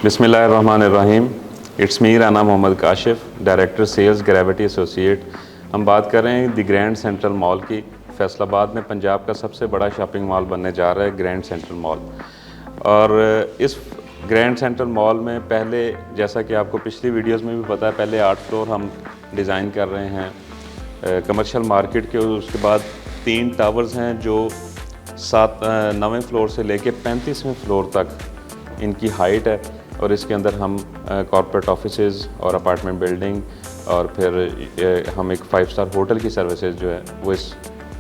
बिस्मिल्लाहिर्रहमानिर्रहीम। It's me Rana Mohammad Kashif, director sales gravity associate. हम बात कर रहे हैं द ग्रैंड सेंट्रल मॉल की। फैसलाबाद में पंजाब का सबसे बड़ा शॉपिंग मॉल बनने जा रहा है ग्रैंड सेंट्रल मॉल। और इस ग्रैंड सेंट्रल मॉल में पहले, जैसा कि आपको पिछली वीडियोस में भी पता है, पहले 8 फ्लोर हम डिज़ाइन कर रहे हैं कमर्शियल मार्केट के। उसके बाद 3 टावर्स हैं जो 9वें फ्लोर से लेके 35वें फ्लोर तक इनकी हाइट है। और इसके अंदर हम कॉर्पोरेट ऑफिसेज़ और अपार्टमेंट बिल्डिंग और फिर हम एक 5 स्टार होटल की सर्विसेज जो है वो इस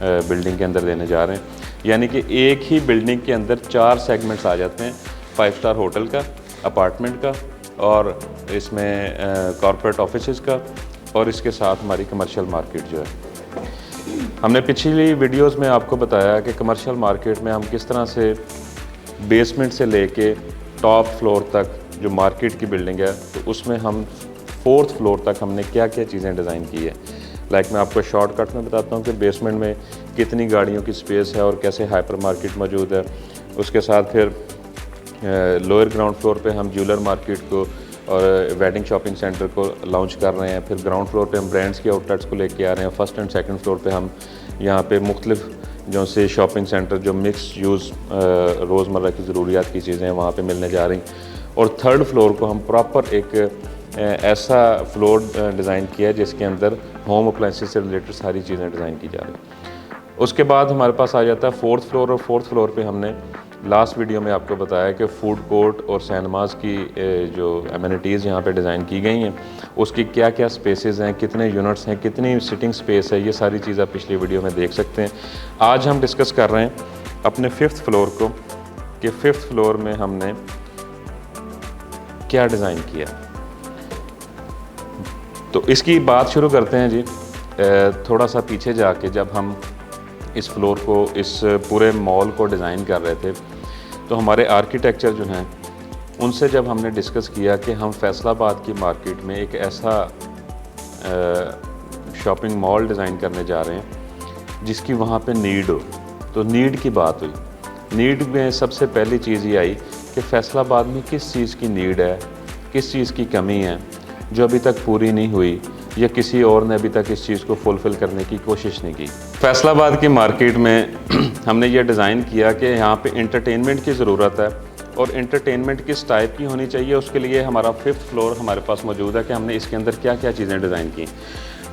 बिल्डिंग के अंदर देने जा रहे हैं। यानी कि एक ही बिल्डिंग के अंदर 4 सेगमेंट्स आ जाते हैं, 5 स्टार होटल का, अपार्टमेंट का और इसमें कॉर्पोरेट ऑफिसेज़ का, और इसके साथ हमारी कमर्शियल मार्केट जो है। हमने पिछली वीडियोस में आपको बताया कि कमर्शियल मार्केट में हम किस तरह से बेसमेंट से लेके टॉप फ्लोर तक जो मार्केट की बिल्डिंग है, तो उसमें हम 4th फ्लोर तक हमने क्या क्या चीज़ें डिज़ाइन की है। मैं आपको शॉर्टकट में बताता हूँ कि बेसमेंट में कितनी गाड़ियों की स्पेस है और कैसे हाइपर मार्केट मौजूद है। उसके साथ फिर लोअर ग्राउंड फ्लोर पे हम ज्वेलर मार्केट को और वेडिंग शॉपिंग सेंटर को लॉन्च कर रहे हैं। फिर ग्राउंड फ्लोर पे हम ब्रांड्स की आउटलेट्स को लेके आ रहे हैं। फर्स्ट एंड सेकंड फ्लोर पे हम यहाँ पे मुख्तलिफ जो से शॉपिंग सेंटर जो मिक्स यूज़ रोज़मर्रा की ज़रूरियात की चीज़ें हैं वहाँ पे मिलने जा रही। और 3rd फ्लोर को हम प्रॉपर एक ऐसा फ्लोर डिज़ाइन किया है जिसके अंदर होम अप्लाइंसेस से रिलेटेड सारी चीज़ें डिज़ाइन की जा रही। उसके बाद हमारे पास आ जाता है 4th फ्लोर। और 4th फ्लोर पे हमने लास्ट वीडियो में आपको बताया कि फूड कोर्ट और सिनेमाज़ की जो एमिनिटीज़ यहाँ पे डिज़ाइन की गई हैं, उसकी क्या क्या स्पेसेस हैं, कितने यूनिट्स हैं, कितनी सिटिंग स्पेस है, ये सारी चीज़ आप पिछली वीडियो में देख सकते हैं। आज हम डिस्कस कर रहे हैं अपने 5th फ्लोर को कि 5th फ्लोर में हमने क्या डिज़ाइन किया। तो इसकी बात शुरू करते हैं जी। थोड़ा सा पीछे जाके जब हम इस फ्लोर को, इस पूरे मॉल को डिज़ाइन कर रहे थे, तो हमारे आर्किटेक्चर जो हैं उनसे जब हमने डिस्कस किया कि हम फैसलाबाद की मार्केट में एक ऐसा शॉपिंग मॉल डिज़ाइन करने जा रहे हैं जिसकी वहाँ पे नीड हो, तो नीड की बात हुई। नीड में सबसे पहली चीज़ ये आई कि फैसलाबाद में किस चीज़ की नीड है, किस चीज़ की कमी है जो अभी तक पूरी नहीं हुई या किसी और ने अभी तक इस चीज़ को फुलफ़िल करने की कोशिश नहीं की। फैसलाबाद की मार्केट में हमने ये डिज़ाइन किया कि यहाँ पे एंटरटेनमेंट की ज़रूरत है और एंटरटेनमेंट किस टाइप की होनी चाहिए, उसके लिए हमारा 5th फ्लोर हमारे पास मौजूद है कि हमने इसके अंदर क्या क्या चीज़ें डिज़ाइन की।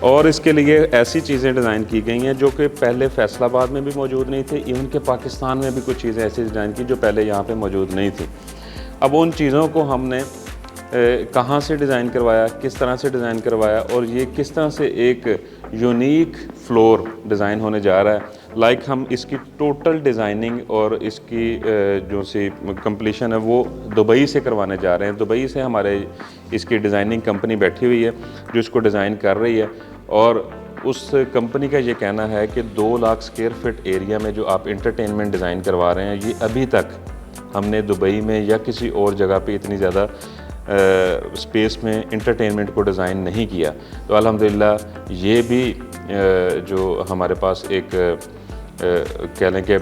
और इसके लिए ऐसी चीज़ें डिज़ाइन की गई हैं जो कि पहले फैसलाबाद में भी मौजूद नहीं थी। इवन के पाकिस्तान में भी कुछ चीज़ें ऐसी डिज़ाइन की जो पहले यहाँ पर मौजूद नहीं थी। अब उन चीज़ों को हमने कहाँ से डिज़ाइन करवाया, किस तरह से डिज़ाइन करवाया और ये किस तरह से एक यूनिक फ्लोर डिज़ाइन होने जा रहा है। हम इसकी टोटल डिज़ाइनिंग और इसकी जो सी कंप्लीशन है वो दुबई से करवाने जा रहे हैं। दुबई से हमारे इसकी डिज़ाइनिंग कंपनी बैठी हुई है जो इसको डिज़ाइन कर रही है। और उस कंपनी का ये कहना है कि 2 लाख स्क्वायर फीट एरिया में जो आप इंटरटेनमेंट डिज़ाइन करवा रहे हैं, ये अभी तक हमने दुबई में या किसी और जगह पे इतनी ज़्यादा स्पेस में इंटरटेनमेंट को डिज़ाइन नहीं किया। तो अल्हम्दुलिल्लाह ये भी जो हमारे पास एक कह लें कि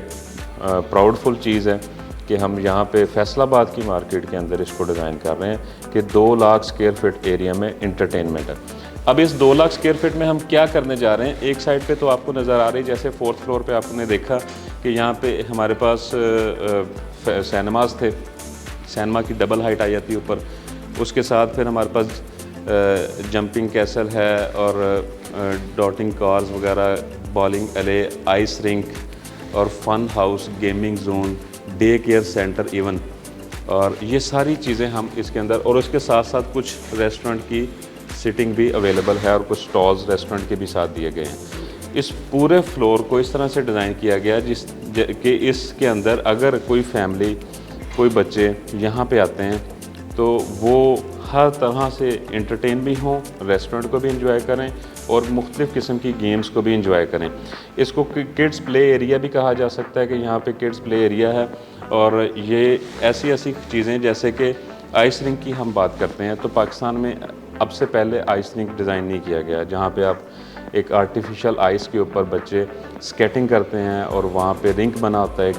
प्राउडफुल चीज़ है कि हम यहाँ पे फैसलाबाद की मार्केट के अंदर इसको डिज़ाइन कर रहे हैं कि 2 लाख स्क्वायर फीट एरिया में इंटरटेनमेंट है। अब इस 2 लाख स्क्वायर फीट में हम क्या करने जा रहे हैं, एक साइड पे तो आपको नज़र आ रही, जैसे 4th फ्लोर पे आपने देखा कि यहाँ पे हमारे पास सिनेमाज़ थे, सिनेमा की डबल हाइट आ जाती है ऊपर। उसके साथ फिर हमारे पास जंपिंग कैसल है और डॉटिंग कार्स वगैरह, बॉलिंग एले, आइस रिंक और fun house, gaming zone, day care centre even, और ये सारी चीज़ें हम इसके अंदर, और उसके साथ साथ कुछ रेस्टोरेंट की सिटिंग भी अवेलेबल है और कुछ स्टॉल्स रेस्टोरेंट के भी साथ दिए गए हैं। इस पूरे फ्लोर को इस तरह से डिज़ाइन किया गया कि इसके अंदर अगर कोई फैमिली, कोई बच्चे यहाँ पे आते हैं तो वो हर तरह से एंटरटेन भी हों, रेस्टोरेंट को भी इंजॉय करें और मुख्तलिफ़ किस्म की गेम्स को भी इंजॉय करें। इसको किड्स प्ले एरिया भी कहा जा सकता है कि यहाँ पे किड्स प्ले एरिया है। और ये ऐसी चीज़ें जैसे कि आइस रिंक की हम बात करते हैं, तो पाकिस्तान में अब से पहले आइस रिंक डिज़ाइन नहीं किया गया जहाँ पे आप एक आर्टिफिशियल आइस के ऊपर बच्चे स्केटिंग करते हैं और वहाँ पे रिंक बना होता है।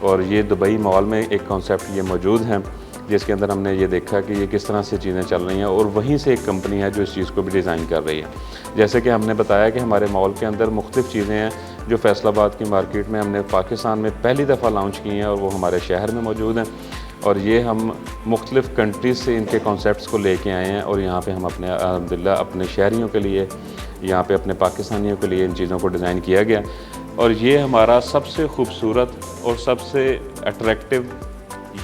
और ये दुबई मॉल में एक कॉन्सेप्ट ये मौजूद है जिसके अंदर हमने ये देखा कि ये किस तरह से चीज़ें चल रही हैं, और वहीं से एक कंपनी है जो इस चीज़ को भी डिज़ाइन कर रही है। जैसे कि हमने बताया कि हमारे मॉल के अंदर मुख्तलिफ़ चीज़ें हैं जो फैसलाबाद की मार्केट में हमने पाकिस्तान में पहली दफ़ा लॉन्च की हैं, और वो हमारे शहर में मौजूद हैं। और ये हम मुख्तलिफ़ कंट्रीज़ से इनके कॉन्सेप्ट्स को लेके आए हैं, और यहाँ पे हम अपने अल्हम्दुलिल्लाह अपने शहरियों के लिए, यहाँ पे अपने पाकिस्तानियों के लिए इन चीज़ों को डिज़ाइन किया गया। और ये हमारा सबसे खूबसूरत और सबसे अट्रैक्टिव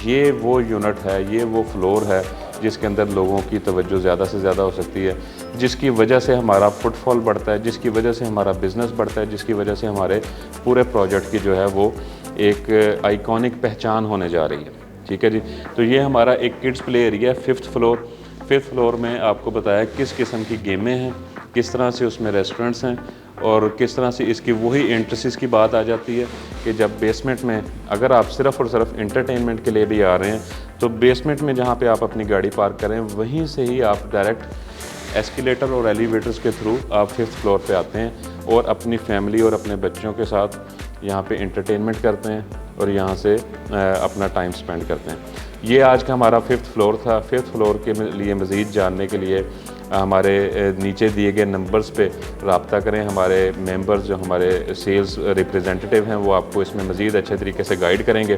ये वो यूनिट है, ये वो फ्लोर है जिसके अंदर लोगों की तवज्जो ज़्यादा से ज़्यादा हो सकती है, जिसकी वजह से हमारा फुटफॉल बढ़ता है, जिसकी वजह से हमारा बिज़नेस बढ़ता है, जिसकी वजह से हमारे पूरे प्रोजेक्ट की जो है वो एक आइकॉनिक पहचान होने जा रही है। ठीक है जी। तो ये हमारा एक किड्स प्ले एरिया है, 5th फ्लोर। 5th फ्लोर में आपको बताया किस किस्म की गेमें हैं, किस तरह से उसमें रेस्टोरेंट्स हैं, और किस तरह से इसकी वही एंट्रेंसेस की बात आ जाती है कि जब बेसमेंट में अगर आप सिर्फ़ और सिर्फ एंटरटेनमेंट के लिए भी आ रहे हैं, तो बेसमेंट में जहाँ पे आप अपनी गाड़ी पार्क करें वहीं से ही आप डायरेक्ट एस्केलेटर और एलिवेटर्स के थ्रू आप 5th फ्लोर पे आते हैं और अपनी फैमिली और अपने बच्चों के साथ यहाँ पे एंटरटेनमेंट करते हैं और यहाँ से अपना टाइम स्पेंड करते हैं। ये आज का हमारा 5th फ्लोर था। 5th फ्लोर के लिए मज़ीद जानने के लिए हमारे नीचे दिए गए नंबर्स पे रब्ता करें। हमारे मेंबर्स जो हमारे सेल्स रिप्रेजेंटेटिव हैं वो आपको इसमें मज़ीद अच्छे तरीके से गाइड करेंगे।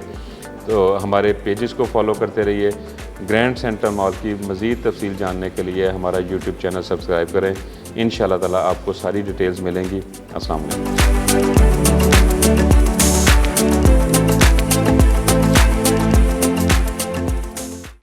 तो हमारे पेजेस को फॉलो करते रहिए। ग्रैंड सेंटर मॉल की मज़ीद तफसील जानने के लिए हमारा यूट्यूब चैनल सब्सक्राइब करें। इंशाअल्लाह ताला आपको सारी डिटेल्स मिलेंगी। अस्सलाम वालेकुम।